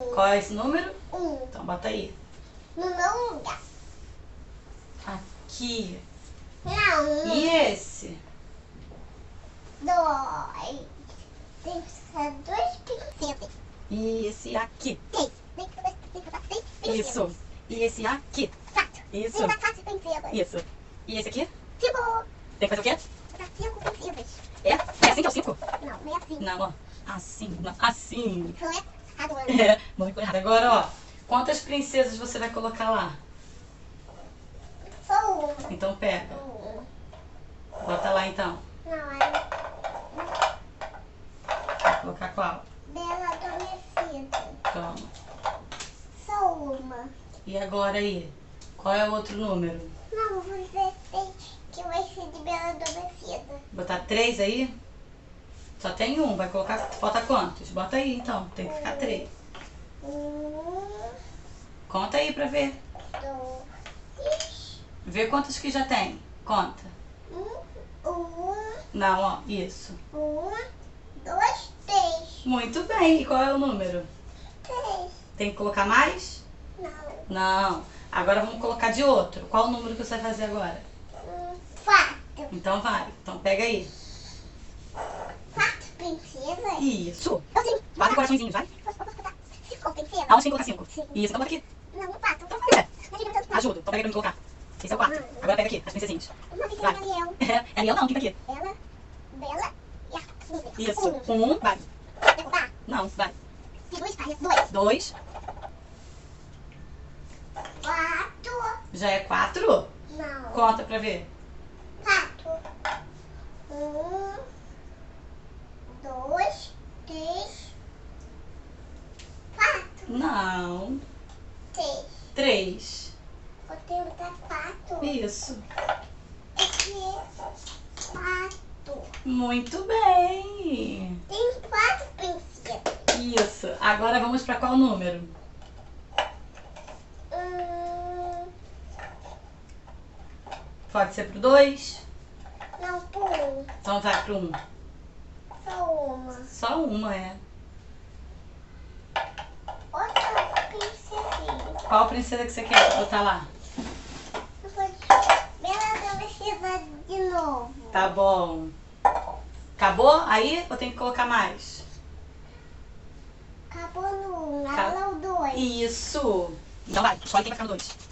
Qual é esse número? Então bota aí. No meu lugar. Aqui. Não. E esse? 2. Tem que ser 2 princesas. E esse aqui? 3. Tem que botar 3 princesas. Isso. E esse aqui? 4. Isso. Tem que botar 4 princesas. Isso. E esse aqui? 5. Tem que fazer o quê? Botar 5 princesas. É assim que é o 5? Não, não é assim. Não, ó. Assim, não. Assim. Não é errado. É, muito errado. Agora, ó. Quantas princesas você vai colocar lá? Só uma. Então pega. Bota lá então. Não, é Vai colocar qual? Bela Adormecida. Toma. Só uma. E agora aí? Qual é o outro número? Não, você tem que vai ser de Bela Adormecida. Botar 3 aí? Só tem um, vai colocar. Falta quantos? Bota aí então, tem que ficar 3. 1, Conta aí pra ver. 2, Vê quantos que já tem. Conta. 1, Não, ó, isso. 2, 3. Muito bem. E qual é o número? 3. Tem que colocar mais? Não. Não. Agora vamos colocar de outro. Qual o número que você vai fazer agora? 4. Então vai. Então pega aí. 4 princesas? Isso. Eu tenho. 4 coraçõezinhos, vai. Posso botar 5 princesas? Aonde tem que colocar 5? Sim. Isso, então bota aqui. Não, 4. Então vai, é. Mas eu não Ajuda. Então pega aí pra me colocar. Esse é o 4. Agora pega aqui, as princesinhas. Uma princesa Vai. Ariel. É Ariel não, quem tá aqui? Ela, Bela e a princesa. Isso. 1. Vai. Vou botar. Não, vai. Tem 2 páginas. 2. 2. 4. Já é 4? Não. Conta pra ver. 4. 1, 2, 3, 4. Não. 3. 3. Vou tentar 4. Isso. Aqui é 4. Muito bem. Tem 4 princesas. Isso. Agora vamos pra qual número? Pode ser pro 2? Não, por 1. Então vai pro 1. Só uma. Só uma, é. Outra princesinha. Qual princesa que você quer botar lá? Eu vou Bela Adormecida de novo. Tá bom. Acabou? Aí ou tem que colocar mais? Acabou no 1. Tá. Agora é o 2. Isso. Então vai, escolhe quem vai ficar no 2.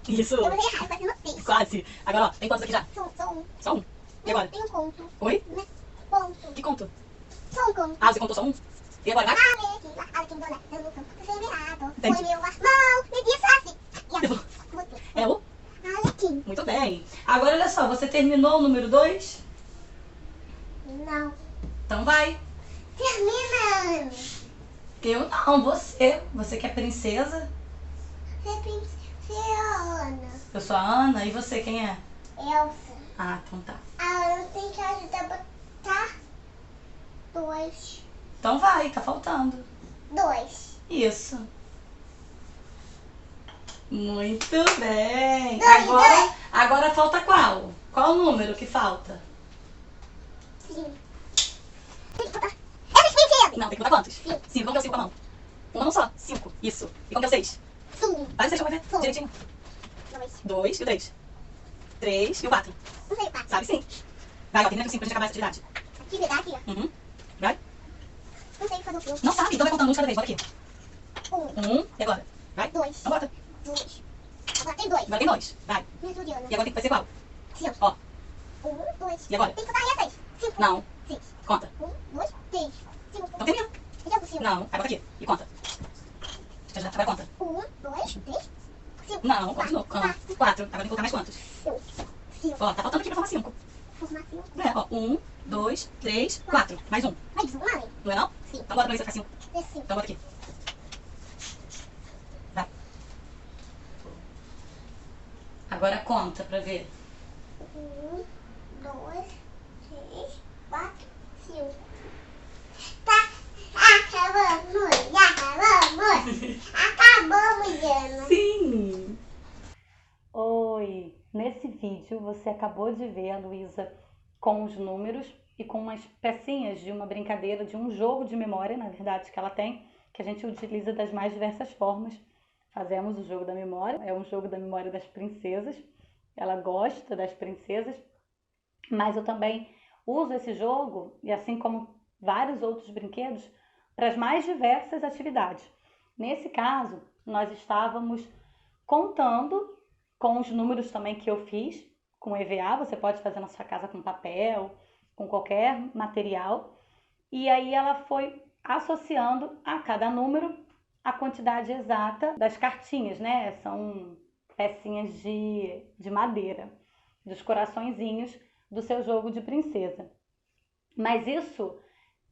Isso. Eu vou errar, vai ser no 3. Quase. Agora, ó, tem quantos aqui já? Só um. Só um. E agora? Tem um conto. Oi? Né? Ponto. Que conto? Só um conto. Ah, você contou só um? E agora, vai? Entendi. Foi meu irmão, me disse assim. E agora, você. É o? Alequim. Muito bem. Agora, olha só, você terminou o número 2? Não. Então vai. Termina. Eu não, você. Você que é princesa. Você é a Ana. Eu sou a Ana. E você, quem é? Elsa. Ah, então tá. A Ana tem que ajudar a botar 2. Então vai, tá faltando. 2. Isso. Muito bem. Dois, Agora falta qual? Qual o número que falta? 5. Tem que botar. Essas princesas. Não, tem que botar quantos? 5. 5. Como que é o 5 com a mão? Uma mão só. 5. Isso. E como que é o 6? 5. Faz o 6 pra ver. Sim. Direitinho. 2. 2 e o 3. 3 e o 4. Não sei o 4. Sabe sim. Vai, ó, termina com 5 pra gente acabar essa atividade. Atividade, ó. Uhum. Vai. Não sei fazer o filme. Não sabe, então vai contando um de cada vez. Bota aqui. 1. E agora? Vai. 2. Então bota. 2. Agora tem 2. Agora tem 2. Vai. Me ajude, Ana. E agora tem que fazer qual? 5. Ó. 1, 2. E agora? Tem que botar essas. 5. Não. 6. Conta. 1, 2, 3. 5. Então termina. Já possível. Não. Aí bota aqui. E conta. Agora conta. 1, 2, 3, 5. Não, conta de novo. 4. Agora tem que colocar mais quantos? 5. Ó, tá faltando aqui pra formar 5. Formar 5. É, ó. 1, 2, 3, 4. Mais um. Mais um, mãe. Não é não? Sim. Então bota pra ver se vai ficar 5. É 5. Então bota aqui. Vai. Agora conta pra ver. 1, 2, 3, 4, 5. Tá. Acabamos. Acabamos. Acabamos, Ana. Sim! Oi! Nesse vídeo você acabou de ver a Luísa com os números e com umas pecinhas de uma brincadeira, de um jogo de memória, na verdade, que ela tem, que a gente utiliza das mais diversas formas. Fazemos o jogo da memória, é um jogo da memória das princesas. Ela gosta das princesas, mas eu também uso esse jogo, e assim como vários outros brinquedos, para as mais diversas atividades. Nesse caso, nós estávamos contando com os números também que eu fiz, com EVA, você pode fazer na sua casa com papel, com qualquer material, e aí ela foi associando a cada número a quantidade exata das cartinhas, né? São pecinhas de madeira, dos coraçõezinhos do seu jogo de princesa. Mas isso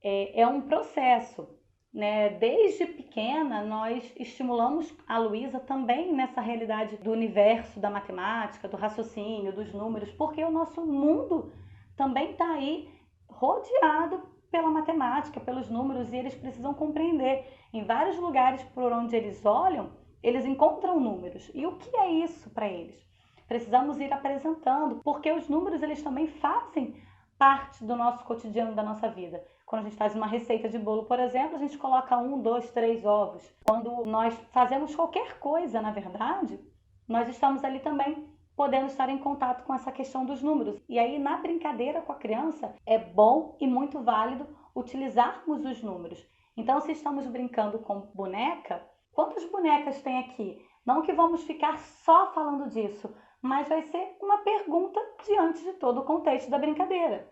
é um processo, né? Desde pequena, nós estimulamos a Luísa também nessa realidade do universo da matemática, do raciocínio, dos números, porque o nosso mundo também está aí rodeado pela matemática, pelos números, e eles precisam compreender. Em vários lugares por onde eles olham, eles encontram números. E o que é isso para eles? Precisamos ir apresentando, porque os números eles também fazem parte do nosso cotidiano, da nossa vida. Quando a gente faz uma receita de bolo, por exemplo, a gente coloca 1, 2, 3 ovos. Quando nós fazemos qualquer coisa, na verdade, nós estamos ali também podendo estar em contato com essa questão dos números. E aí, na brincadeira com a criança, é bom e muito válido utilizarmos os números. Então, se estamos brincando com boneca, quantas bonecas tem aqui? Não que vamos ficar só falando disso, mas vai ser uma pergunta diante de todo o contexto da brincadeira.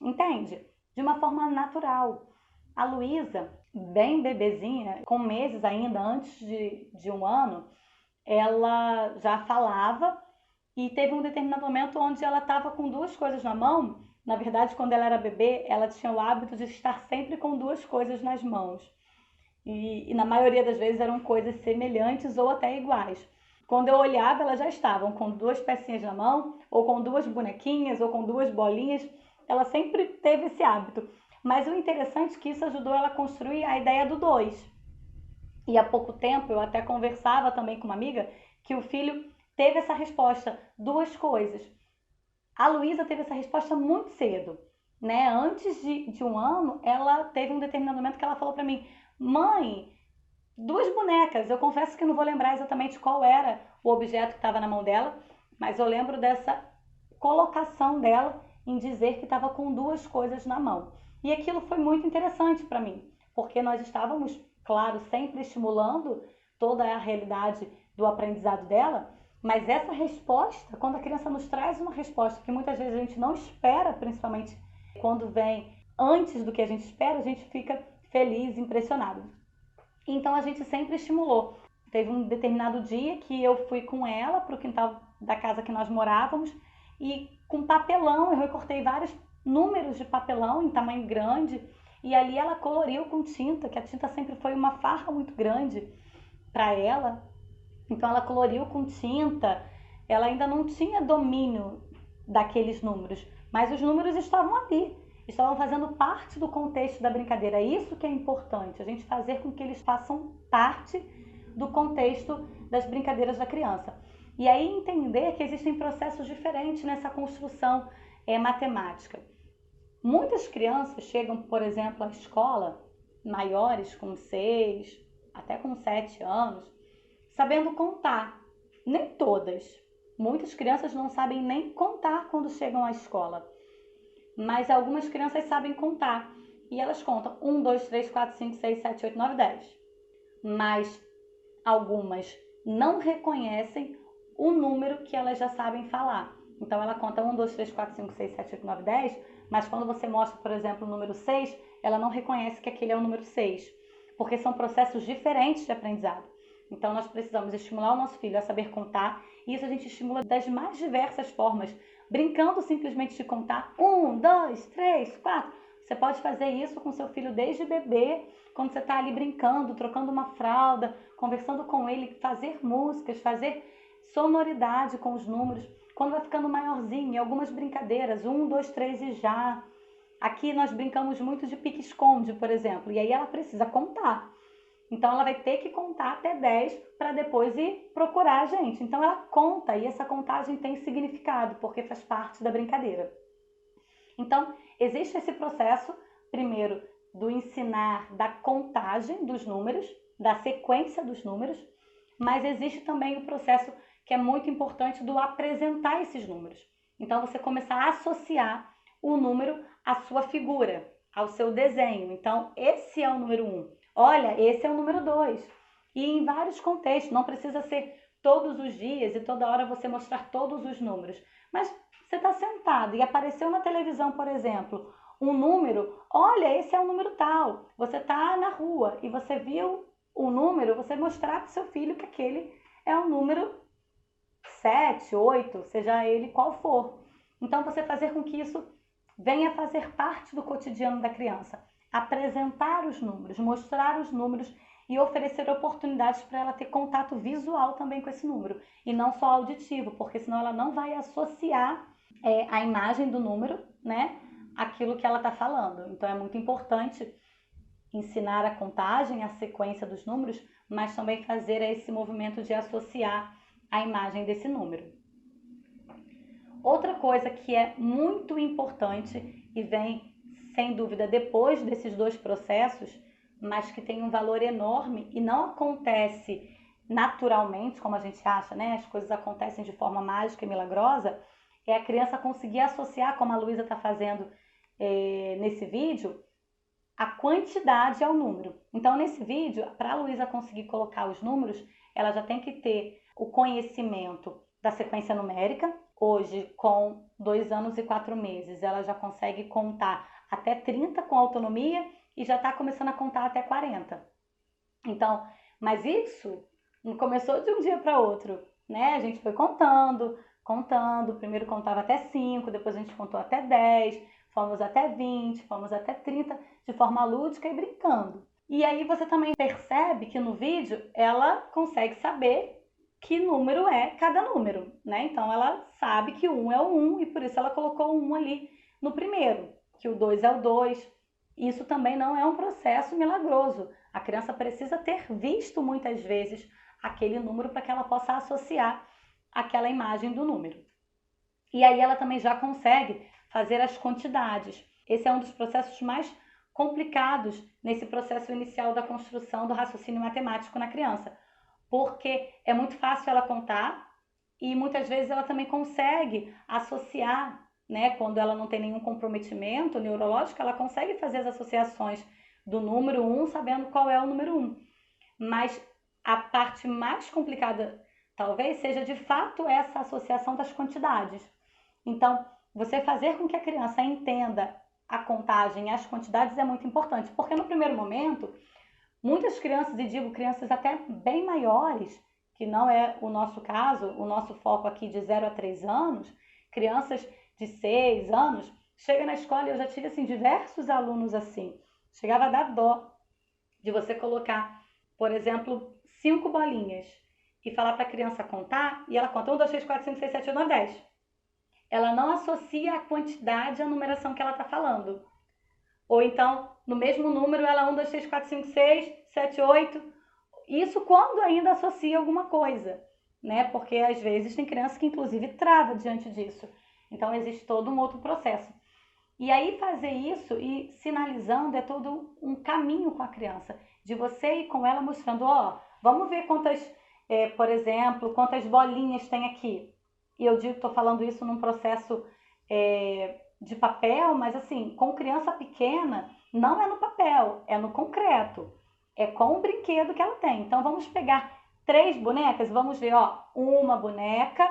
Entende? De uma forma natural. A Luísa, bem bebezinha, com meses ainda, antes de 1 ano, ela já falava e teve um determinado momento onde ela estava com 2 coisas na mão. Na verdade, quando ela era bebê, ela tinha o hábito de estar sempre com 2 coisas nas mãos. E na maioria das vezes eram coisas semelhantes ou até iguais. Quando eu olhava, elas já estavam com 2 pecinhas na mão, ou com 2 bonequinhas, ou com 2 bolinhas. Ela sempre teve esse hábito. Mas o interessante é que isso ajudou ela a construir a ideia do 2. E há pouco tempo eu até conversava também com uma amiga que o filho teve essa resposta, 2 coisas. A Luísa teve essa resposta muito cedo, né? Antes de 1 ano, ela teve um determinado momento que ela falou para mim: mãe, 2 bonecas. Eu confesso que não vou lembrar exatamente qual era o objeto que estava na mão dela, mas eu lembro dessa colocação dela em dizer que estava com 2 coisas na mão. E aquilo foi muito interessante para mim, porque nós estávamos, claro, sempre estimulando toda a realidade do aprendizado dela, mas essa resposta, quando a criança nos traz uma resposta que muitas vezes a gente não espera, principalmente quando vem antes do que a gente espera, a gente fica feliz, impressionado. Então a gente sempre estimulou. Teve um determinado dia que eu fui com ela para o quintal da casa que nós morávamos e com papelão, eu recortei vários números de papelão em tamanho grande e ali ela coloriu com tinta, que a tinta sempre foi uma farra muito grande para ela. Então ela coloriu com tinta, ela ainda não tinha domínio daqueles números, mas os números estavam ali, estavam fazendo parte do contexto da brincadeira. Isso que é importante, a gente fazer com que eles façam parte do contexto das brincadeiras da criança. E aí entender que existem processos diferentes nessa construção matemática. Muitas crianças chegam, por exemplo, à escola, maiores, com 6, até com 7 anos, sabendo contar. Nem todas. Muitas crianças não sabem nem contar quando chegam à escola. Mas algumas crianças sabem contar. E elas contam 1, 2, 3, 4, 5, 6, 7, 8, 9, 10. Mas algumas não reconhecem o número que elas já sabem falar. Então ela conta 1, 2, 3, 4, 5, 6, 7, 8, 9, 10. Mas quando você mostra, por exemplo, o número 6, ela não reconhece que aquele é o número 6. Porque são processos diferentes de aprendizado. Então, nós precisamos estimular o nosso filho a saber contar, e isso a gente estimula das mais diversas formas, brincando simplesmente de contar 1, 2, 3, 4. Você pode fazer isso com seu filho desde bebê, quando você está ali brincando, trocando uma fralda, conversando com ele, fazer músicas, fazer sonoridade com os números. Quando vai ficando maiorzinho, em algumas brincadeiras, 1, 2, 3 e já. Aqui nós brincamos muito de pique-esconde, por exemplo, e aí ela precisa contar. Então, ela vai ter que contar até 10 para depois ir procurar a gente. Então, ela conta e essa contagem tem significado, porque faz parte da brincadeira. Então, existe esse processo, primeiro, do ensinar da contagem dos números, da sequência dos números, mas existe também o processo que é muito importante do apresentar esses números. Então, você começar a associar o número à sua figura, ao seu desenho. Então, esse é o número 1. Olha, esse é o número 2. E em vários contextos, não precisa ser todos os dias e toda hora você mostrar todos os números. Mas você está sentado e apareceu na televisão, por exemplo, um número, olha, esse é o número tal. Você está na rua e você viu o número, você mostrar para o seu filho que aquele é o número 7, 8, seja ele qual for. Então, você fazer com que isso venha fazer parte do cotidiano da criança. Apresentar os números, mostrar os números e oferecer oportunidades para ela ter contato visual também com esse número. E não só auditivo, porque senão ela não vai associar a imagem do número, né, àquilo que ela está falando. Então, é muito importante ensinar a contagem, a sequência dos números, mas também fazer esse movimento de associar a imagem desse número. Outra coisa que é muito importante e vem, sem dúvida, depois desses dois processos, mas que tem um valor enorme e não acontece naturalmente, como a gente acha, né? As coisas acontecem de forma mágica e milagrosa, é a criança conseguir associar, como a Luísa está fazendo nesse vídeo, a quantidade ao número. Então, nesse vídeo, para a Luísa conseguir colocar os números, ela já tem que ter o conhecimento da sequência numérica. Hoje, com 2 anos e 4 meses, ela já consegue contar até 30 com autonomia e já está começando a contar até 40. Então, mas isso não começou de um dia para outro, né? A gente foi contando, primeiro contava até 5, depois a gente contou até 10, fomos até 20, fomos até 30, de forma lúdica e brincando. E aí você também percebe que no vídeo ela consegue saber que número é cada número, né? Então ela sabe que o 1 é o 1 e por isso ela colocou o 1 ali no primeiro, que o 2 é o 2. Isso também não é um processo milagroso. A criança precisa ter visto muitas vezes aquele número para que ela possa associar aquela imagem do número. E aí ela também já consegue fazer as quantidades. Esse é um dos processos mais complicados nesse processo inicial da construção do raciocínio matemático na criança, porque é muito fácil ela contar e muitas vezes ela também consegue associar, né? Quando ela não tem nenhum comprometimento neurológico, ela consegue fazer as associações do número 1 sabendo qual é o número 1. Mas a parte mais complicada talvez seja de fato essa associação das quantidades. Então, você fazer com que a criança entenda a contagem e as quantidades é muito importante, porque no primeiro momento, muitas crianças, e digo crianças até bem maiores, que não é o nosso caso, o nosso foco aqui de 0 a 3 anos, crianças de 6 anos, chega na escola e eu já tive assim, diversos alunos assim, chegava a dar dó de você colocar, por exemplo, 5 bolinhas e falar para a criança contar e ela conta 1, 2, 3, 4, 5, 6, 7, 8, 9, 10. Ela não associa a quantidade à numeração que ela está falando. Ou então, no mesmo número, ela 1, 2, 3, 4, 5, 6, 7, 8. Isso quando ainda associa alguma coisa, né? Porque às vezes tem criança que inclusive trava diante disso. Então existe todo um outro processo. E aí fazer isso e sinalizando é todo um caminho com a criança. De você ir com ela mostrando, vamos ver quantas, por exemplo, quantas bolinhas tem aqui. E eu digo que estou falando isso num processo de papel, mas assim, com criança pequena, não é no papel, é no concreto. É com o brinquedo que ela tem. Então, vamos pegar 3 bonecas, vamos ver, uma boneca,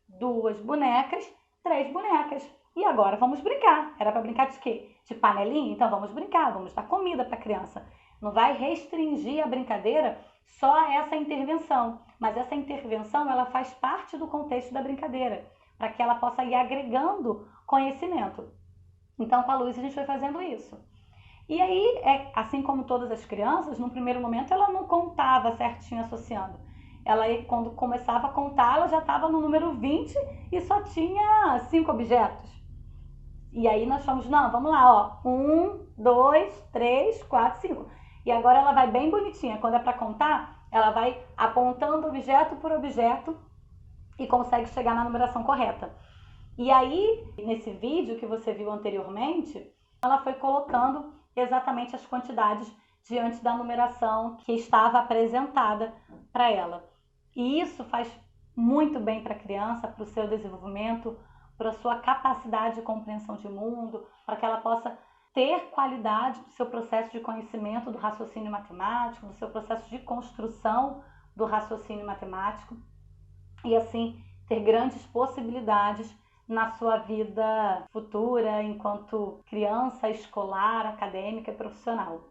2 bonecas, 3 bonecas. E agora vamos brincar. Era para brincar de quê? De panelinha? Então, vamos brincar, vamos dar comida para a criança. Não vai restringir a brincadeira só a essa intervenção. Mas essa intervenção, ela faz parte do contexto da brincadeira, para que ela possa ir agregando conhecimento. Então, com a Luísa, a gente foi fazendo isso. E aí, assim como todas as crianças, no primeiro momento, ela não contava certinho associando. Ela, quando começava a contar, ela já estava no número 20 e só tinha 5 objetos. E aí, nós fomos, não, vamos lá, 1, 2, 3, 4, 5. E agora ela vai bem bonitinha. Quando é para contar, ela vai apontando objeto por objeto e consegue chegar na numeração correta. E aí, nesse vídeo que você viu anteriormente, Ela foi colocando exatamente as quantidades diante da numeração que estava apresentada para ela. E isso faz muito bem para a criança, para o seu desenvolvimento, para a sua capacidade de compreensão de mundo, para que ela possa ter qualidade do seu processo de conhecimento do raciocínio matemático, do seu processo de construção do raciocínio matemático e assim ter grandes possibilidades na sua vida futura enquanto criança, escolar, acadêmica e profissional.